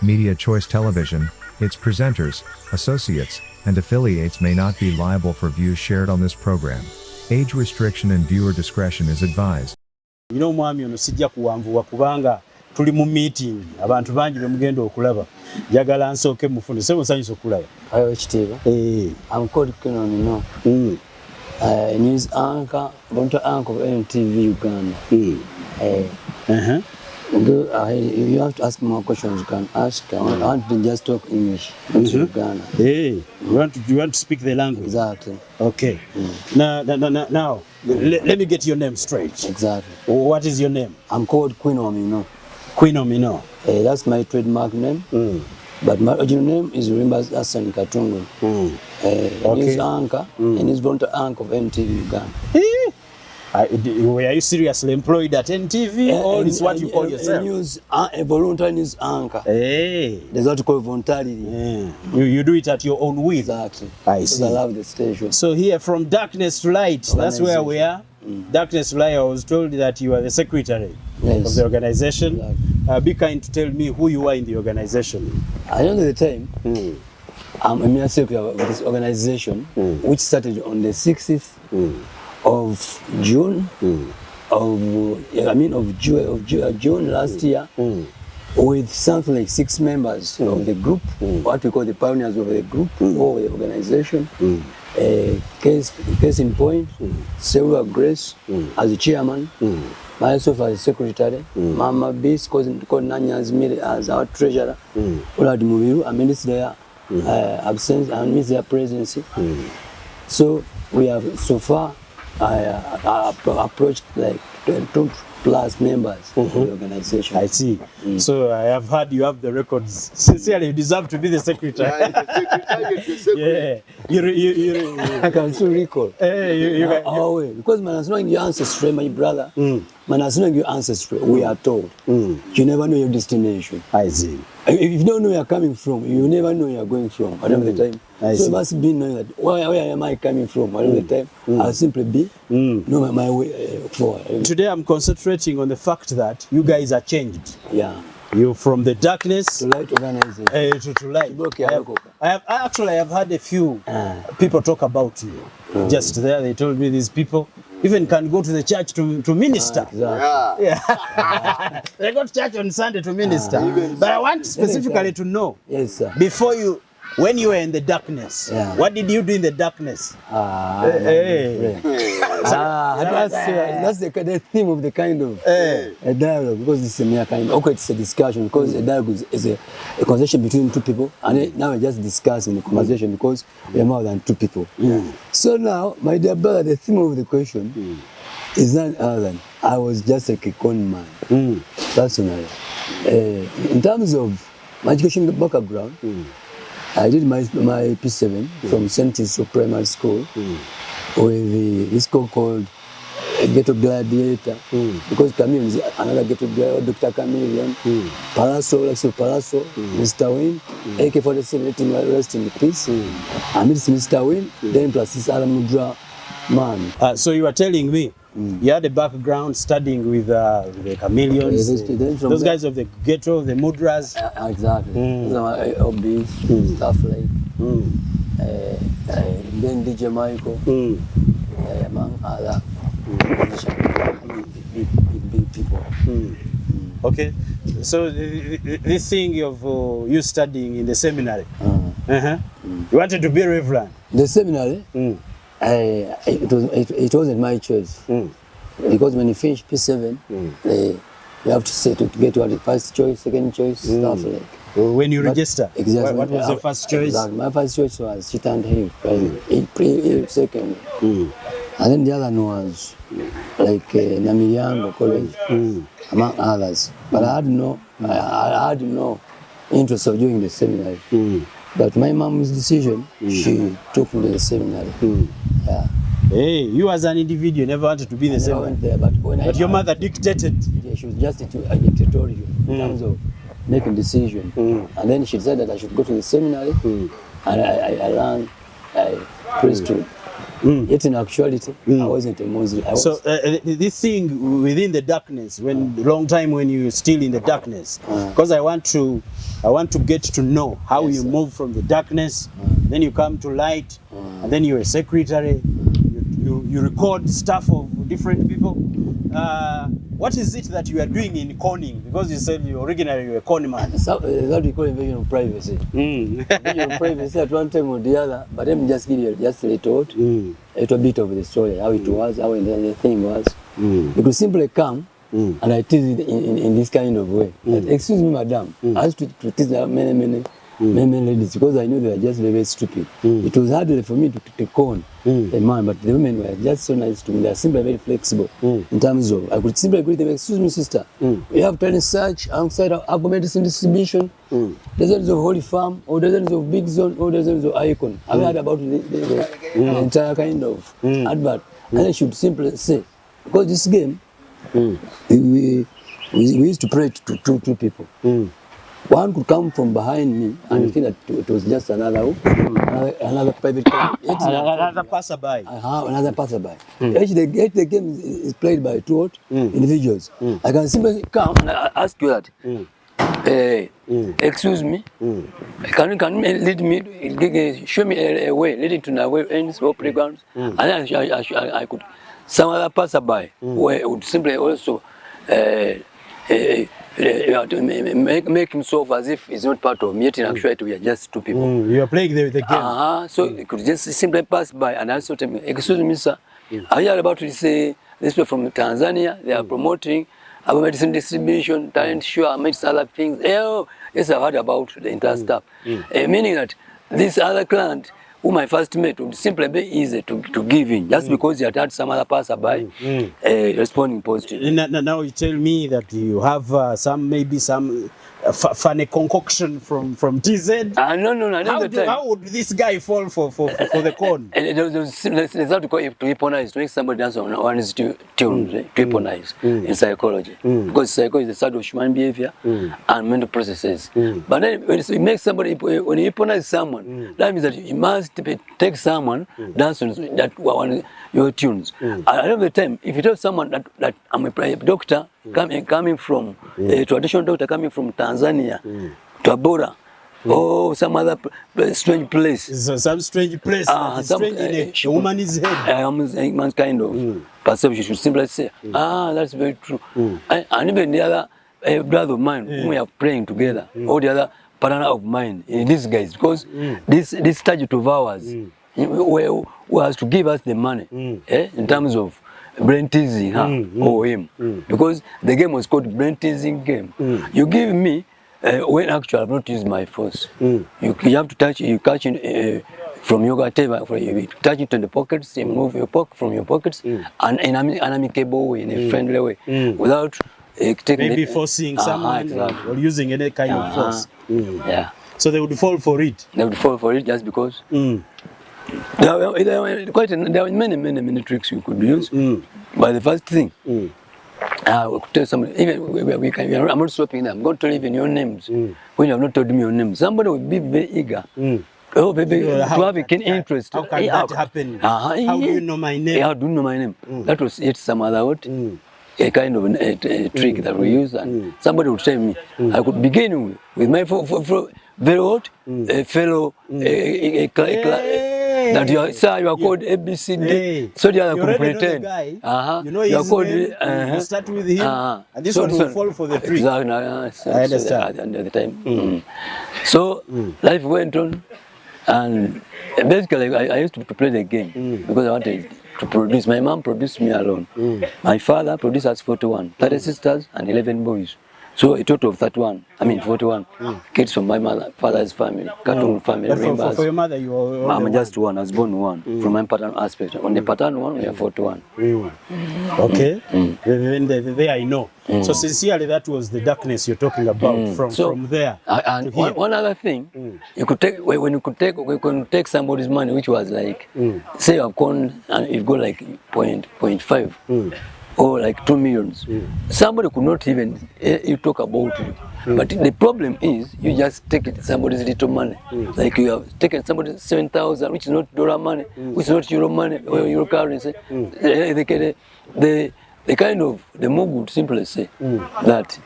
Media Choice Television, its presenters, associates, and affiliates may not be liable for views shared on this program. Age restriction and viewer discretion is advised. You know, mwami ono sijja kuwanvuwa kubanga tuli mu meeting abantu bangi bemugenda okulaba njagala nsooke mufune sebo nsanyusa okulaba ayo kitiibwa I'm called Kuno news anchor volunteer anchor of NTV Uganda. You have to ask more questions. You can ask. I want to just talk English. Uganda. Hey, you want to speak the language? Exactly. Okay. Now, let me get your name straight. Exactly. What is your name? I'm called Queen Omino. Queen Omino. That's my trademark name. But my original name is Rimba Hassan Katungu. News anchor and he's volunteer anchor of NTV Uganda. Were you seriously employed at NTV or is what you call yourself? A volunteer news anchor. Hey. There's what you call voluntarily. You do it at your own will. Exactly. I see. I love the station. So here from darkness to light, that's where we are. Darkness to light, I was told that you are the secretary of the organization. Exactly. Be kind to tell me who you are in the organization. I don't know the time. I'm a M.i.S.O of this organization, which started on the 6th of June of June last year, with something like 6 members of the group, what we call the pioneers of the group or the organization. Case in point, Sewa Grace as the chairman, myself as the secretary, Mama Bis called Nanya as our treasurer, Olad Mubiru, I miss their absence and miss their presence. So we have so far I approached like 2 plus members of the organization. I see. So I have heard you have the records. Sincerely, you deserve to be the secretary. Yeah. I can still recall. Because man, as long as your ancestry, my brother, man, as long as your ancestry, we are told, you never know your destination. I see. If you don't know where you're coming from, you never know where you're going from. Whatever the time. So it must be knowing that where am I coming from? Whatever the time, I'll simply be know my way forward. Today I'm concentrating on the fact that you guys are changed. Yeah. You from the darkness to light organization. To light. I have had a few people talk about you. Just there, they told me these people even can go to the church to minister. They go to church on Sunday to minister. But I want specifically to know, before you, when you were in the darkness, what did you do in the darkness? That's the theme of the kind of a dialogue, because it's a mere kind of, it's a discussion, because a dialogue is a conversation between 2 people, and now we're just discussing the conversation because we are more than 2 people. So now, my dear brother, the theme of the question is none other than I was just like a con man, personally. In terms of my education background, I did my P7 from St. M.i.S.O Primary School with this school called Ghetto Gladiator, because Camille is another Ghetto Gladiator, Dr. Chameleon, Palazzo, Mr. Win, AK-47, rest in peace, and it's Mr. Win, then plus this Alamudra man. So you were telling me, you had a background studying with the Chameleons, those guys of the ghetto, the Mudras. Exactly. Those are my hobbies, stuff like. Then DJ Michael, among other big people. Okay, so this thing of you studying in the seminary, you wanted to be a reverend. The seminary, it wasn't my choice, because when you finish P7, you have to say to get what the first choice, second choice, stuff like. When you register, exactly. What was the first choice? Exactly. My first choice was Chit and Hill, second, and then the other one was like Namiriango College, among others. But I had no interest of doing the seminary. But my mom's decision, she took me to the seminary. Hey, you as an individual never wanted to be in the seminary. I went there, but your mother dictated. Yeah, she was just a dictatorial in terms of making decision, and then she said that I should go to the seminary, and I learned priesthood. Yet in actuality, I wasn't a Muslim. So this thing within the darkness, long time when you're still in the darkness, because I want to get to know how you move from the darkness, then you come to light, and then you're a secretary, you record stuff of different people. What is it that you are doing in conning? Because you said originally you were a conman. So, that we call invasion of privacy. Invasion of privacy at one time or the other, but let me just give you just a little bit of the story, how it was, how the thing was. You could simply come and I tease it in this kind of way. Excuse me, madam, I used to tease many ladies because I knew they were just very stupid. It was hard for me to con a man, but the women were just so nice to me. They are simply very flexible in terms of, I could simply greet them, excuse me, sister, we have training search outside of Agro medicine distribution, dozens of Holy Farm, or dozens of Big Zone, or dozens of Icon. I've heard about the entire kind of advert. And I should simply say, because this game, we used to pray to two people. One could come from behind me and think that it was just another private car. Another passerby. Another passerby. Actually, the game is played by two individuals. I can simply come and ask you that. Excuse me. Can you lead me? Show me a way leading to nowhere ends or playgrounds, and I could. Some other passerby would simply also. Make himself as if he's not part of me, yet in actuality we are just two people. You are playing the game. So you could just simply pass by and also tell me, excuse me, sir, are you about to say this way from Tanzania? They are promoting Agro medicine distribution, talent show, amidst other things. Yes, I've heard about the entire stuff. Meaning that this other client whom I first met would simply be easy to give in, just because you had some other passerby responding positively. Now you tell me that you have some funny concoction from TZ. No. How would this guy fall for the con? There's how to call it to hypnotize, to make somebody dance on one's tune, to hypnotize in psychology. Because psychology is the study of human behavior and mental processes. But then when you make somebody, when you hypnotize someone, that means that you must take someone dance on that one your tunes. At the end of the time, if you tell someone that I'm a doctor coming from a traditional doctor coming from Tanzania to Abora, or some other strange place. Some strange place. Strange in a woman's head. Man's kind of perception. You should simply say, that's very true. And even the other brother of mine, whom we are praying together, or the other partner of mine, these guys, because this statute of ours, was to give us the money in terms of brain teasing her or him, because the game was called brain teasing game. You give me when actually I've not used my force. You have to touch, you catch it from your whatever, you touch it in the pockets, you move your pocket from your pockets, and in an amicable way, in a friendly way, without maybe forcing someone or using any kind of force. So they would fall for it. They would fall for it just because. There were many tricks you could use. But the first thing, I will tell somebody, even I'm not stopping them. I'm going to leave in your names. When you have not told me your name, somebody will be very eager. Oh, baby, to have a keen interest. How can that happen? How do you know my name? How do you know my name? That was yet some other a kind of a trick that we use, and somebody would tell me, I could begin with my very old fellow that you are, sir, you are called ABCD, so the other could pretend. You know, you are called. You start with him, and this one will fall for the trick. Exactly. I understand. At the end of the time. So life went on, and basically I used to play the game because I wanted to produce. My mom produced me alone. My father produced us 41, 30 sisters and 11 boys. So a total of 41 kids from my father's family, Katung family. For your mother, you were I'm just one. I was born one from my paternal aspect. On the paternal one, we are 41. Okay. There I know. So sincerely, that was the darkness you're talking about from there. And one other thing, you could take when you could take somebody's money, which was like, say you have gone and you've got like 0.5. Or like 2 million. Somebody could not even you talk about But the problem is you just take somebody's little money. Like you have taken somebody's 7,000, which is not dollar money, which is not euro money or euro currency. The kind of the Mogu would simply say that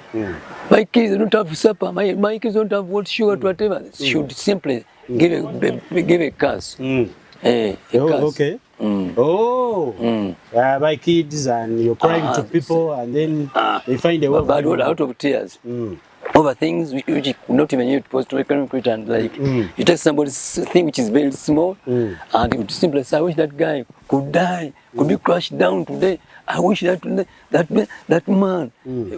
my kids don't have supper, my kids don't have what sugar, whatever. Should simply give a curse. Okay. My kids, and you're crying to people, and then they find a way. But out of tears. Over things which you could not even use to economic and like you take somebody's thing which is very small and you would simply say, I wish that guy could die, could be crushed down today. I wish that man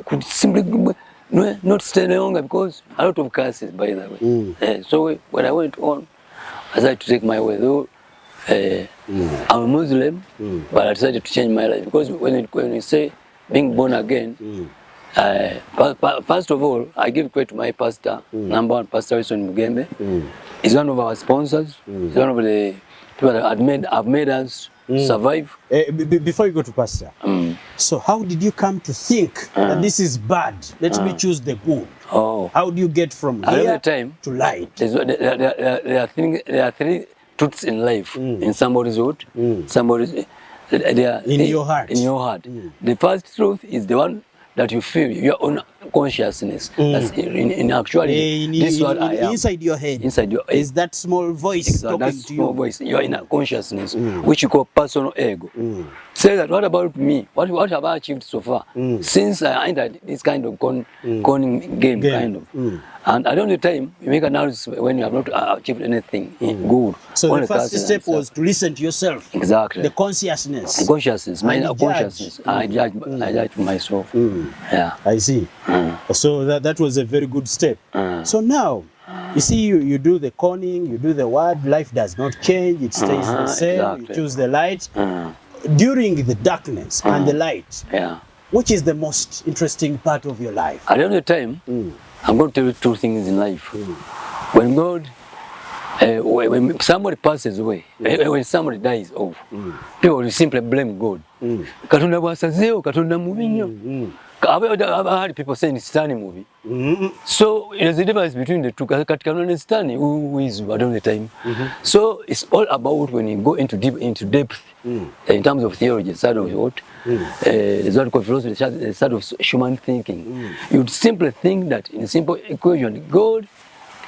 could simply not stay longer, because a lot of curses, by the way. So when I went on, I decided to take my way. Though I'm a Muslim, but I decided to change my life, because when we say being born again, first of all, I give credit to my pastor, number one, Pastor Mugembe. He's one of our sponsors. He's one of the people that have made us survive. Before you go to Pastor, so how did you come to think that this is bad? Let me choose the good. How do you get from here to light? There are three truths in life. In somebody's root, somebody's in your heart. In your heart. The first truth is the one that you feel, your own consciousness. That's in actuality, this is what I am. Inside your head. Inside your head. Is that small voice talking that to small you? voice. You are in a consciousness, which you call personal ego. Say that, what about me? What have I achieved so far? Since I entered this kind of conning game, kind of. And at the only time, you make an analysis when you have not achieved anything good. So the first step was to listen to yourself. Exactly. The consciousness. The consciousness. My consciousness. I judge myself. Yeah. I see. So that was a very good step. So now, you see, you do the conning, you do the word, life does not change, it stays the same, exactly. You choose the light. During the darkness and the light, which is the most interesting part of your life? At the end of the time, I'm going to tell you two things in life. When God, when somebody passes away, when somebody dies off, people will simply blame God. Katonda bwasazeo, Katonda mubi nnyo. I've heard people saying it's Satan movie. So there's a difference between the two. Katika and Satan, who is at the time. So it's all about when you go into depth in terms of theology, the side of what, the side of philosophy, the side of human thinking. You'd simply think that in a simple equation, God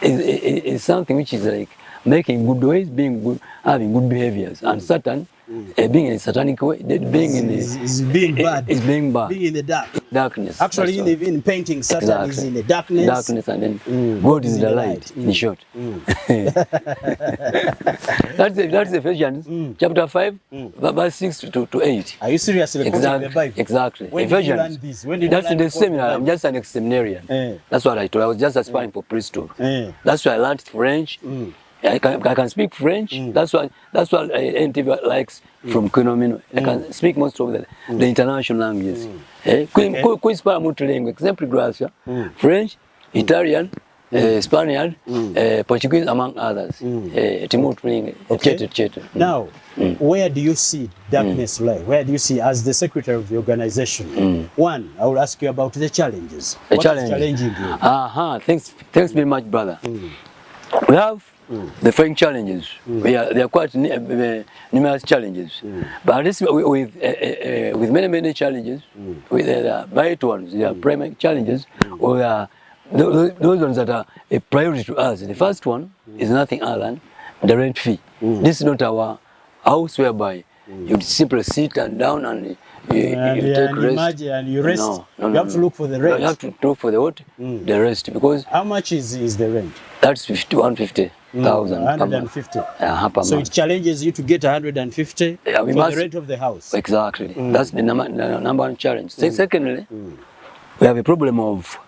is something which is like making good ways, being good, having good behaviors, and Satan. Being in a satanic way, being in is being bad. Is being bad. Being in the darkness. Actually, in painting, Satan is in the darkness. Darkness, and then God is the light. In short, that's Ephesians chapter 5, verse 6 to 8. Are you seriously quoting the Bible? Exactly. When did you learn this? When did that's you in the seminar. I'm just an ex-seminarian. That's what I told. I was just aspiring for priesthood. That's why I learned French. I can speak French. That's what NTV likes from Kuno. I can speak most of the international languages. Quis para multilingüe. Exemple Gracia, French, Italian, Spanish, Portuguese, among others. Now, where do you see darkness lie? Where do you see, as the secretary of the organization? One, I will ask you about the challenges. What is challenging you? Thanks very much, brother. We have the following challenges. There are quite numerous challenges, but at least with many challenges, with the vital ones, there are primary challenges, or those ones that are a priority to us. The first one is nothing other than the rent fee. This is not our house whereby you simply sit and down and you take rest. Imagine, and you rest. No, you have to look for the rent. You have to look for the what? The rest, because how much is the rent? That's 150,000. 150. Per month. So it challenges you to get 150 for the rent of the house. Exactly. That's the number one challenge. Secondly, we have a problem of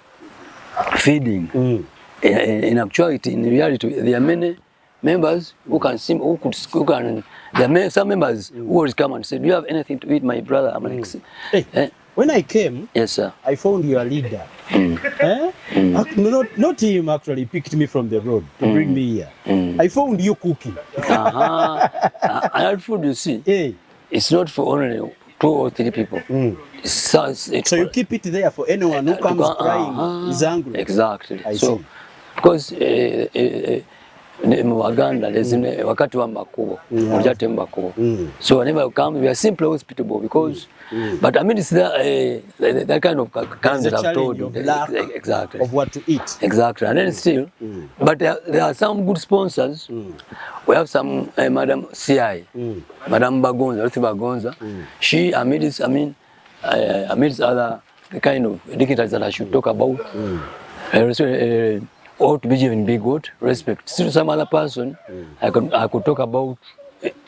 feeding. In actuality, in reality, there are many members who can there are some members who will come and say, "Do you have anything to eat, my brother?" I'm like, hey, when I came, yes, sir, I found your leader. Not him actually picked me from the road to bring me here. I found you cooking. And that food, you see, it's not for only 2 or 3 people. So you keep it there for anyone who comes crying is angry. Exactly. I so see. because mu Waganda wakati wa makubo ujate makubo. So whenever you come, we are simply hospitable because but I mean it's that kind of kind that I've told you. Exactly. Of what to eat. Exactly. And then still but there are some good sponsors. We have some Madam CI, Madam Bagonza, Ruthi Bagonza. She amidst amidst other the kind of dignitaries that I should talk about. Ought to be given big word, respect. Still some other person I could talk about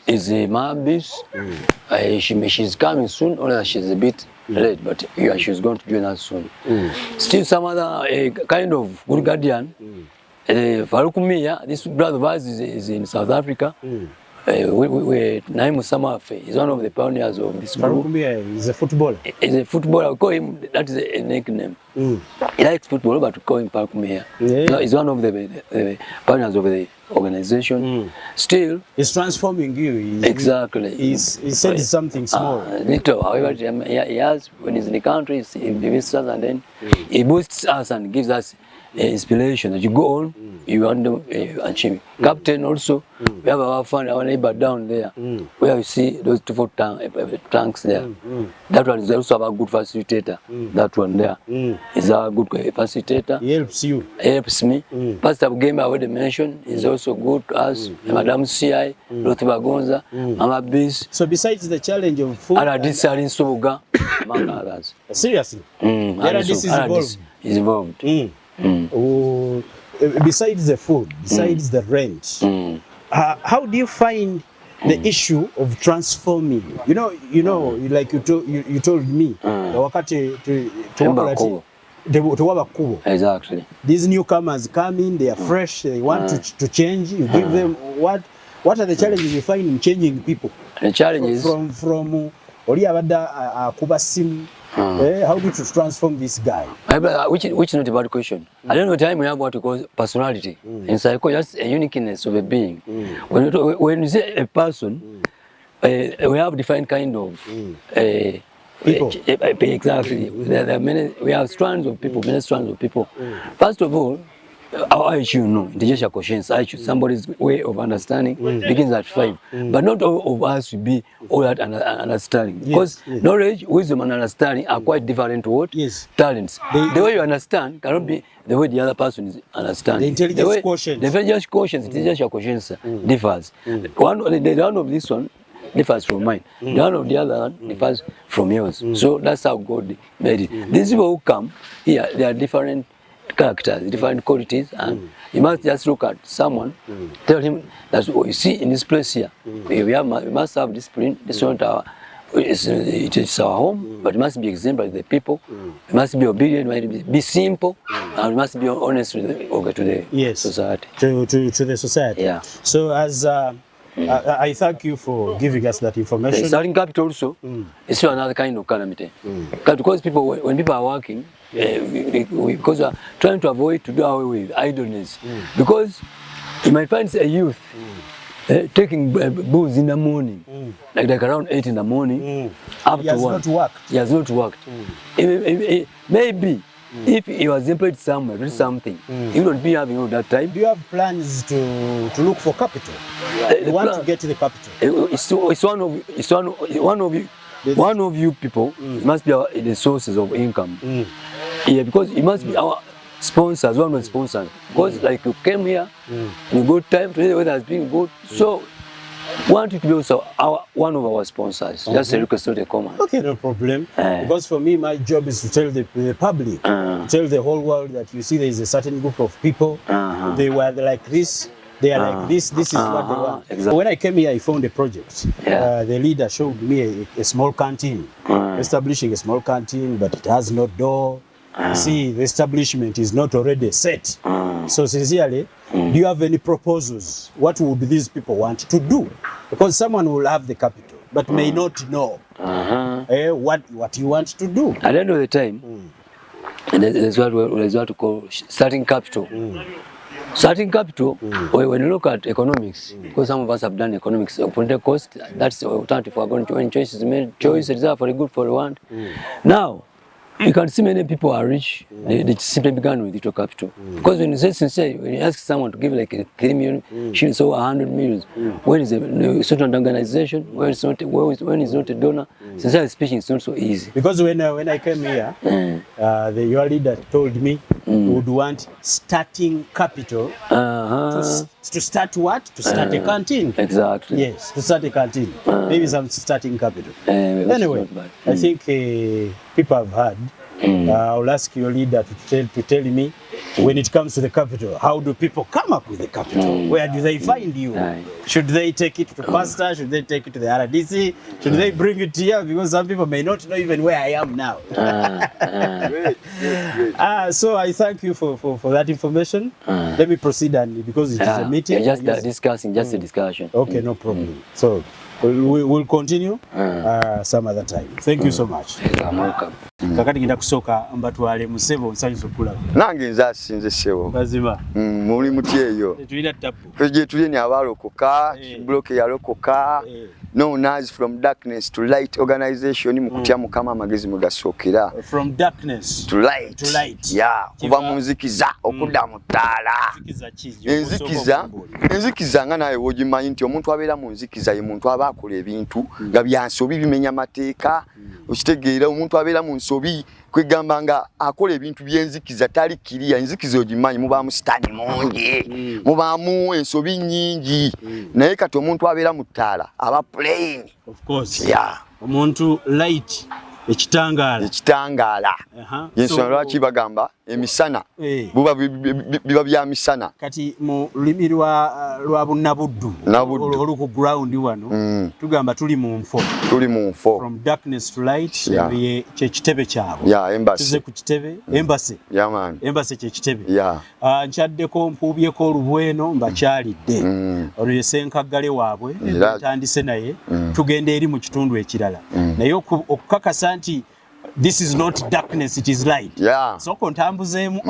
is M.i.S.O. She's coming soon, only she's a bit late, but yeah, she's going to join us soon. Still some other kind of good guardian. Farukumia, this brother of ours is in South Africa. M.i.S.O is one of the pioneers of this group. He's a footballer. He's a footballer. We call him, that is a nickname. He likes football, but we call him Parkumia. So he's one of the pioneers of the organization. Still, he's transforming you. Exactly. He said something small. Little. However, he has, when he's in the country, he visits us and then he boosts us and gives us inspiration that you go on, you want to achieve. Captain also, we have our friend, our neighbor down there, where you see those 2 tanks there. That one is also our good facilitator. That one there is our good facilitator. He helps you. He helps me. Pastor Game I already mentioned is also good to us. Madam CI, Ruthi Bagonza, Mama Bis. So besides the challenge of food, Aradis are in Sobuga, among others. Seriously? Aradis is involved. Besides the food, besides the rent, how do you find the issue of transforming? You know, like you told me, exactly. These newcomers come in, they are fresh, they want to change. You give them what are the challenges you find in changing people? The challenges from Kuba sim. How do you transform this guy? Which is not a bad question. I don't know time we have what we call personality. In psychology, that's a uniqueness of a being. When you say a person, we have defined kind of people. Exactly. There are many. We have strands of people, many strands of people. First of all, our IQ, no, intellectual quotient, IQ, somebody's way of understanding begins at 5. But not all of us will be all that understanding. Because knowledge, wisdom, and understanding are quite different to what? Talents. The way you understand cannot be the way the other person is understanding. The intelligence quotient. The intelligence quotient, intellectual quotient differs. One of this one differs from mine. The one of the other one differs from yours. So that's how God made it. These people who come here, they are different characters, different qualities, and you must just look at someone, tell him that's what you see in this place here. We must have discipline. This is not our, it is our home, but it must be exemplary to the people. We must be obedient, we must be simple, and we must be honest to the society. To the society. Yeah. So as I thank you for giving us that information. Starting capital also is still another kind of calamity. Because people, when people are working, because we are trying to avoid to do away with idleness. Because you might find a youth taking booze in the morning, like around 8 in the morning, up to 1. He has not worked. Maybe if he was employed somewhere, do something, he would be having all that time. Do you have plans to look for capital? You want to get to the capital? It's one of you people must be the sources of income. Yeah, because it must be our sponsors, one of the sponsors. Because like you came here, and you got time to the weather has been good. So want you to be also one of our sponsors. Just a request to the common. Okay, no problem. Because for me, my job is to tell the public, tell the whole world that you see there is a certain group of people. They were like this. They are like this. This is what they want. Exactly. When I came here, I found a project. The leader showed me a small canteen, establishing a small canteen, but it has no door. You see, the establishment is not already set. So sincerely, do you have any proposals? What would these people want to do? Because someone will have the capital, but may not know what you want to do. At the end of the time, and there's what we call starting capital. Starting capital, when you look at economics, because some of us have done economics, opportunity cost, that's the alternative for going to when choice is made, choice reserved for the good for the want. Now, you can see many people are rich, they simply began with little capital. Because when you say sincere, when you ask someone to give like 3 million, shillings or 100 million, when is a certain organization, when it's not a donor, sincerely speaking, it's not so easy. Because when I came here, your leader told me would want starting capital to start what? To start a canteen. Exactly. Yes, to start a canteen. Maybe some starting capital. Anyway, I think people have heard. I'll ask your leader to tell me when it comes to the capital, how do people come up with the capital? Where do they find you? Should they take it to Pastor? Should they take it to the RDC? Should they bring it here? Because some people may not know even where I am now. So I thank you for that information. Let me proceed, and because it is a meeting. Just discussing, just a discussion. Okay, no problem. So we'll continue some other time. Thank you so much. I'm welcome. Kakati ngenda kusooka mbatwale mu ssebo nsanyusa okulaba. Nange nze asinze ssebo. Mazima. Muli muti eyo. Tulina tapu. Fije tuli ni abalokoka, Kibloka yalokoka. No nice from darkness to light organization mukutya mukama amagezi mugasookera. From darkness to light. To light. Yeah, kuva mu nzikiza okudda mu ttaala. Enzikiza nga naye wogimanyi nti omuntu abeera mu nzikiza ye muntu aba akola ebintu nga byansobi bimenya amateeka. Okitegeera omuntu abeera mu nsobi kwegamba nga akola ebintu by'enzikiza tali kiriya. Enzikiza ogimanyi mubaamu sitaani mungi, mubaamu ensobi nnyingi, naye kati omuntu abeera mu ttaala aba plain. Of course. Yeah. Omuntu light ekitangaala. Ensonga lwaki bagamba emisana biba bya misana. Kati mu lulimi lwa bunnabuddu oluku ground wano tugamba tuli mu nfo. From darkness to light kyekitebe kyabwe. Tuze ku kitebe embassy. Embassy kyekitebe. Nkyaddeko mpuubyeko olubweno mbakyalidde. Olwo ye ssenkaggale waabwe ntandise naye tugenda eri mu kitundu ekirala. Naye okukakasa nti this is not darkness, it is light. So kontambuzeemu.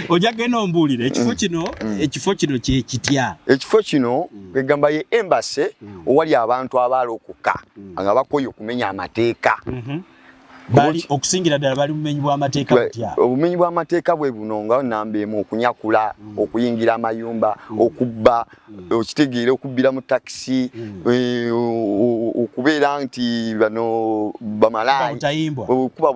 Ojagenda ombuulire ekifo kino kye kitya. Ekifo kino kwegamba ye embassy owali abantu abalokoka nga bakoye okumenya amateeka. Bali okusingira ddala bali bumenyi bw'amateeka butya. Obumenyi bw'amateeka bwe buno nga namba emu okunyakula, okuyingira amayumba, okubba, okitegeera okubbira mu takisi, okubeera nti bano bamalayi, okuba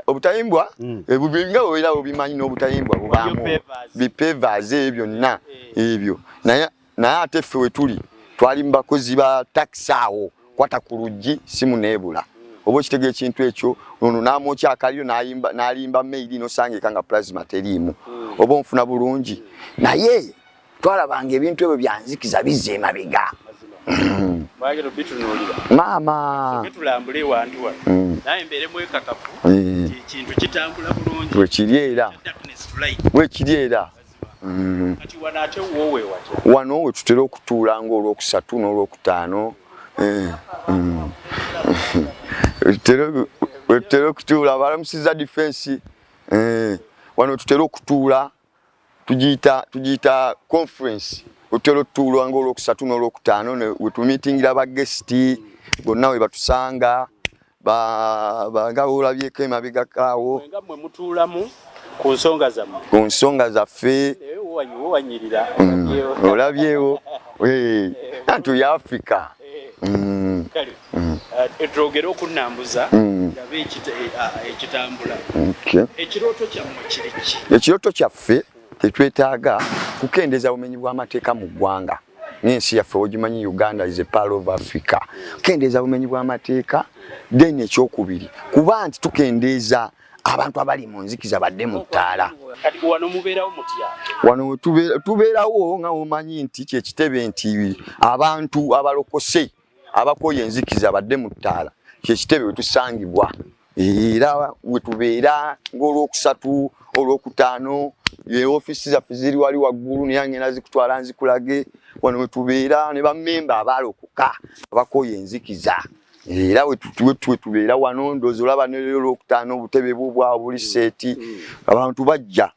obutayimbwa, nga obeera obimanyi n'obutayimbwa bubaamu, bipevers byonna ebyo. Naye ate ffe we tuli twali mu bakozi ba takisi awo kwata ku luggi simu neebula. Obo kitege ekintu ekyo ono namwokya akaliro n'alimba mail nosangika nga plasma teriimu. Obo nfuna bulungi. Naye twalabanga ebintu ebyo byanzikiza bizza emabega. Maama tulambule wantu wa naye mbeere mwekakafu ekintu kitambula bulungi. Wekiri era. Kati wano ate wowe watya? Wano we tutera okutuula ng'olwokusatu n'olwokutaano. Tutera okutuula balamusiza defense. Wano tutera okutuula tugiyita conference. Tutera okutuula ng'olwokusatu n'olwokutaano we tumiitingira bagesti bonna we batusanga nga olabyeko emabega kaawo. Nga mmwe mutuulamu ku nsonga zammwe. Ku nsonga zaffe. Wanyirira olabyewo. Antu ya Africa. Kale etwogera okunnambuza ndabe ekitambula. Ekirooto kyammwe kiri ki? Ekirooto kyaffe tetwetaaga kukendeeza bumenyi bw'amateeka mu ggwanga. N'ensi yaffe ogimanyi Uganda is a part of Africa. Kukendeeza bumenyi bw'amateeka, then ekyokubiri kuba nti tukendeeza abantu abali mu nzikiza badde mu ttaala. Kati wano mubeerawo mutya? Wano tubeerawo nga omanyi nti kyekitebe nti abantu abalokose abakoye enzikiza badde mu ttaala kyekitebe we tusangibwa. Era we tubeera ng'olwokusatu olwokutaano ofiisi zaffe ziri wali waggulu naye ngenda zikutwala nzikulage. Wano we tubeera ne bammemba abalokoka abakoye enzikiza. Era we tubeera wano ndowooza olaba n'olwokutaano obutebe bwo bwawo buli seeti abantu bajja.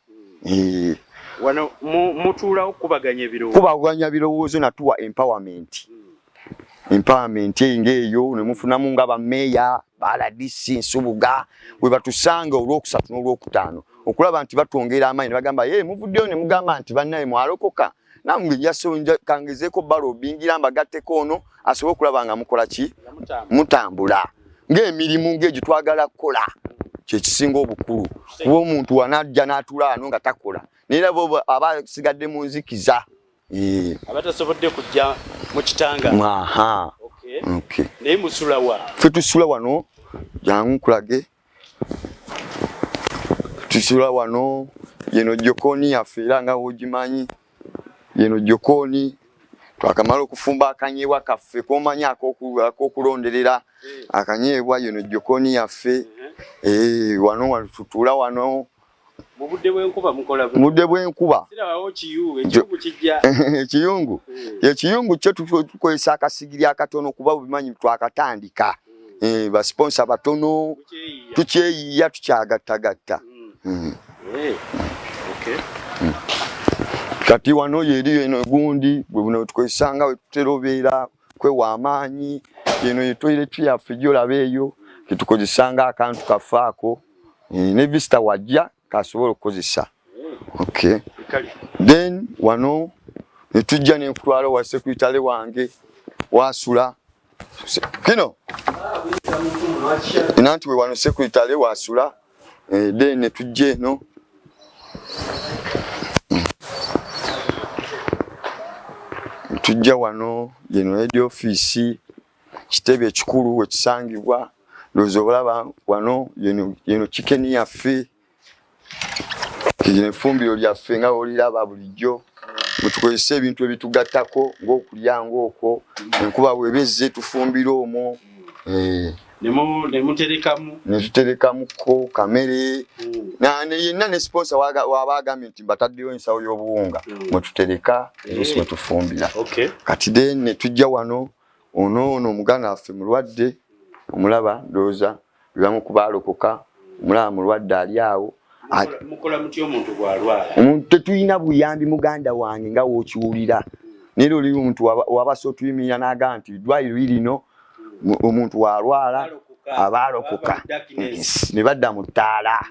wano mutuulawo kubaganya birowoozo natuwa empowerment. Empowerment ng'eyo ne mufunamu nga bammeeya baladisi Nsubuga bwe batusanga olwokusatu n'olwokutaano okulaba nti batwongera amaanyi ne bagamba muvuddeyo ne mugamba nti bannaye mwalokoka namwe yasonja kangezeeko balo bingira mbagatteko ono asobola okulaba nga mukola ki mutambula ng'emirimu ng'egyo twagala kukola kye kisinga obukulu kuba omuntu wanajja n'atuula wano nga takola neera bo abasigadde mu nzikiza abatasobodde kujja mu kitanga. Okay. Naye musula wa? Ffe tusula wano jangu nkulage. Tusula wano yeno jokoni yaffe era nga wogimanyi yeno jokoni twakamala okufumba akanyeebwa kaffe komanyi ak'okulonderera akanyeebwa yeno jokoni yaffe wano tutula wano mu budde bw'enkuba mukola budde bw'enkuba sirabawo ekiyungu kijja ekiyungu kyo tukozesa akasigiri akatono kuba bubimanyi twakatandika ba sponsor batono tukyeyiya tukyagattagatta. Kati wano yeriyo eno gundi bwe buno tukozesanga we tuterobeera kwewa amaanyi yeno ye toilet yaffe gyolaba eyo tukozesanga akantu kafaako ne vista wajja kasobola okukozesa. Okay. Then wano netujja nenkutwala wa sekretary wange wasula kino nanti we wano sekretary wasula then netujje no tujja wano yeno head office kitebe ekikulu wekisangibwa lozo olaba wano yeno chicken yaffe kine fumbiro lyaffe nga oliraba bulijjo mutukozesa ebintu ebitugattako ng'okulya ng'okwo enkuba webezze tufumbira omwo netuterekamuko kamere yenna ne sponsor wabagambye nti bataddeyo ensawo y'obuwunga mwetutereka ezosi mwetufumbira. Kati then netujja wano ono omuganda waffe mulwadde omulaba ndowooza bibamukuba alokoka omulaba mulwadde ali awo mukola mutyo omuntu bw'alwala omuntu tetulina buyambi muganda wange nga wookiwulira neero oli omuntu wabasa otuyimirira n'agamba nti ddwaliro lino omuntu walwala abaalokoka ne badda mu ttaala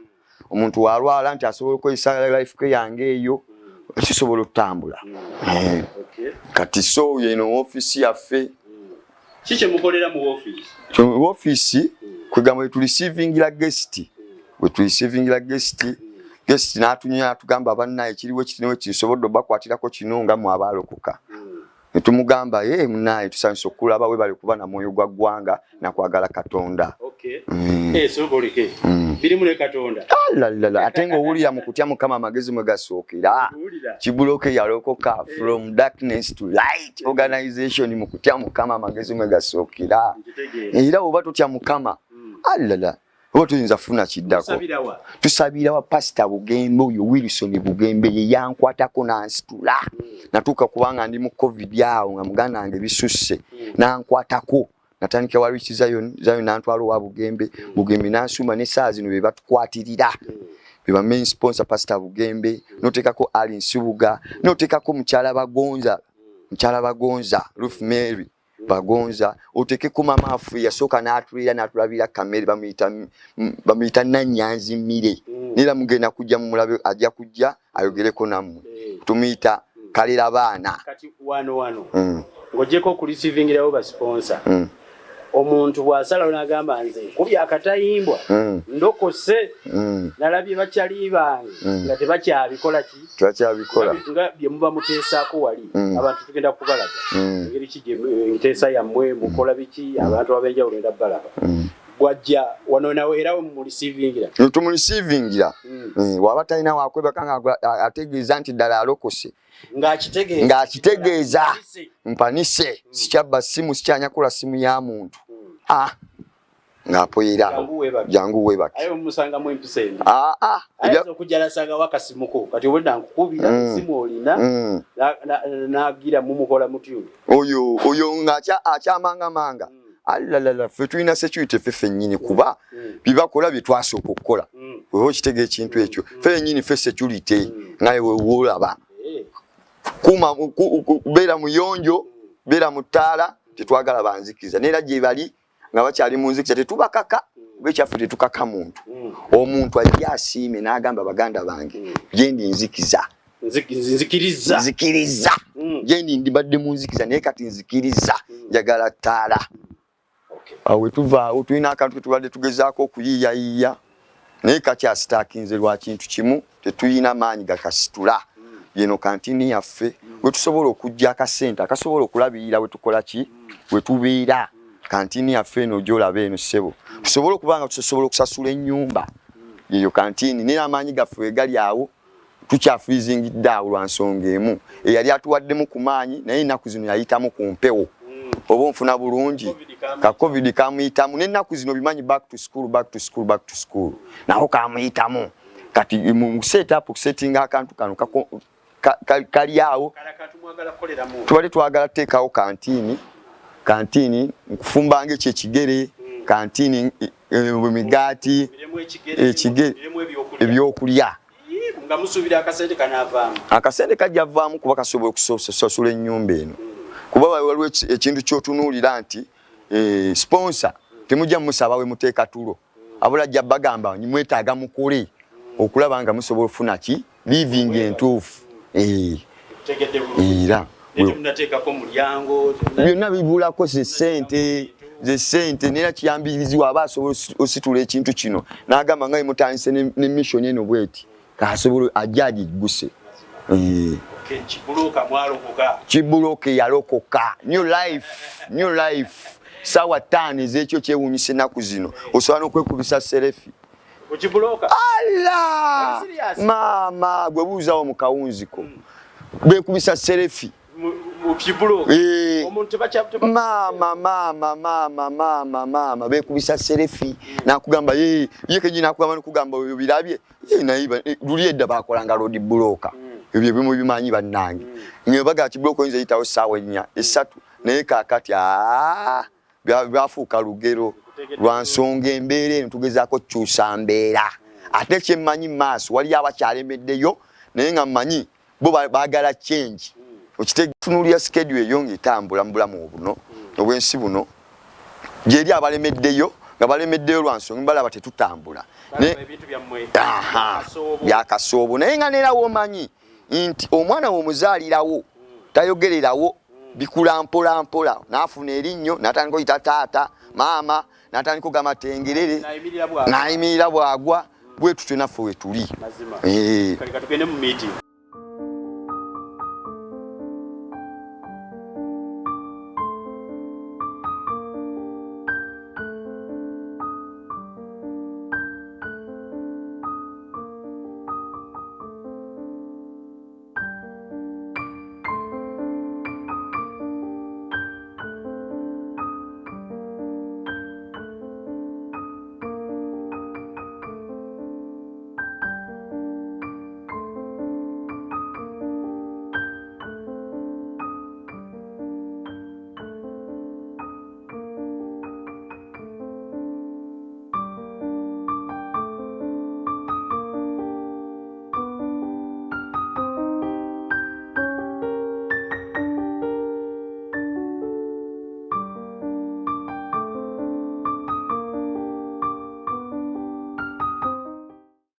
omuntu walwala nti asobola okukozesa life care yange eyo kisobola okutambula. Kati so yeno office yaffe kiki mukolera mu office? Mu office kwegamba tulisivingira guest guest n'atunya tugamba bannaye kiriwo kitiniwe kisobodde bakwatirako kino nga mu abaalokoka netumugamba munaye tusanise okulaba we bali kuba na mwoyo gwa ggwanga nakwagala Katonda. Birimu ne Katonda ate ng'owulira mu kutya Mukama amagezi mwe gasookera Kibloka yalokoka from darkness to light organization mu kutya Mukama amagezi mwe gasookera era oba tutya Mukama oba tuyinza funa kiddako tusabira wa Pastor Bugembe oyo Wilson Bugembe ye yankwatako nansitula natuuka kubanga ndi mu covid awo nga muganda wange bisusse nankwatako natandika walichi zayo nantwalo wa Bugembe nansuma ne saa zino be batukwatirira be ba main sponsor Pastor Bugembe notekako Ali Nsubuga notekako mukyala bagonza Ruth Mary bagonza otekeko mama afu yasooka n'atulira n'atulabira kamere bamuyita Nanyanzi Mire nera mugenda kujja mu mulabe ajja kujja ayogereko nammwe tumuyita kalera baana kati wano ng'ogyeko okulisivingira ba sponsor omuntu bw'asalawo n'agamba nze kubya akatayimbwa ndokose nalabye bakyali bange nga tebakyabikola nga bye muba muteesaako wali abantu tugenda kubalaga engeri ki enteesa yammwe mukola biki abantu ab'enjawulo enda balaba bwajja wano nawe era mumulisivingira tumulisivingira waba talina wakwebaka nga ategeeza nti ddala alokose ng'akitegeeza mpanise sikyabba simu sikyanyakula simu ya muntu ng'apoyera jangu webake ayo musangamu empisa eno ayinza okujalasanga wakasimuko kati obwedda nkukubira simu olina n'agira mumukola mutyo oyo ng'akyamangamanga ffe tulina security ffe ffennyini kuba bibakola bye twasooka okukola wewe kitege ekintu ekyo fe nyini fe security ngaye we wolaba kuma bera muyonjo bera mutala tetwagala banzikiza nera gye bali nga bakyali munzikiza tetubakaka bechafu tetukaka muntu omuntu ajja asiime n'agamba baganda bange gendi nzikiza nzikiriza gendi ndibadde munzikiza naye kati nzikiriza njagala ttaala awe tuva tulina akantu tubadde tugezaako okuyiyayiya naye kati asitaakinze lwa kintu kimu tetuyina maanyi gakasitula yeno kantini yaffe we tusobola okujja akasente akasobola okulabirira we tukola ki we tubeera kantini yaffe eno gyolaba eno ssebo tusobola okubanga tusobola okusasula ennyumba yeyo kantini naye amaanyi gaffe gali awo tukyafrizingidde awo lwa nsonga emu eyali atuwaddemu ku maanyi naye ennaku zino yayitamu ku mpewo oba onfuna bulungi ka covid kamuyitamu n'ennaku zino bimanyi back to school naho kamuyitamu kati mu set up setting akantu kano kali awo tubadde twagala teekawo kantini nkufumbanga ekyekigere kantini emigaati ekigere ebyokulya nga musubira akasente kanavaamu akasente kajavaamu kuba kasobola okusasula ennyumba eno kuba waliwo ekintu kyotunuulira nti sponsor temujja musaba we muteeka tulo abula ajja bagamba mwetaaga mukole okulaba nga musobola ofuna ki living entuufu era munateekako mulyango byonna bibulako ze sente nera kiyambirizibwa aba asobola ositula ekintu kino n'agamba nga mutandise ne mission eno bweti kasobola ajjaji guse Kibloka yalokoka new life sawa 5 ezekyo kyewunyise naku zino osobola okwekubisa selfie Kibloka ala mama gwe buuzawo mu kawunziko bekubisa selfie mu Kibloka omuntu mama bekubisa selfie nakugamba ye kenyina nakugamba nakugamba oyo birabye naiba luli edda bakolanga road bloka ebyo bimu bimanyi bannange nyebaga Kibloka oyinza yitawo sawa 4 3 naye kakati byafuuka lugero lwa nsonga embeera eno tugezaako kyusa mbeera ate kyemmanyi M.i.S.O wali abakyalemeddeyo naye nga mmanyi bo baagala change okitegetunuulira schedule eyo ng'etambula mu bulamu obuno obwensi buno gyeri abalemeddeyo nga balemeddeyo lwa nsonga balaba tetutambula byakasoobo naye nga neerawo omanyi nti omwana w'omuzaalirawo tayogererawo bikula mpola mpola naafuna erinnyo n'atandika oyita taata maama n'atandika ogamba tengerere n'ayimirira bwagwa bwe tutyo naffe we tuli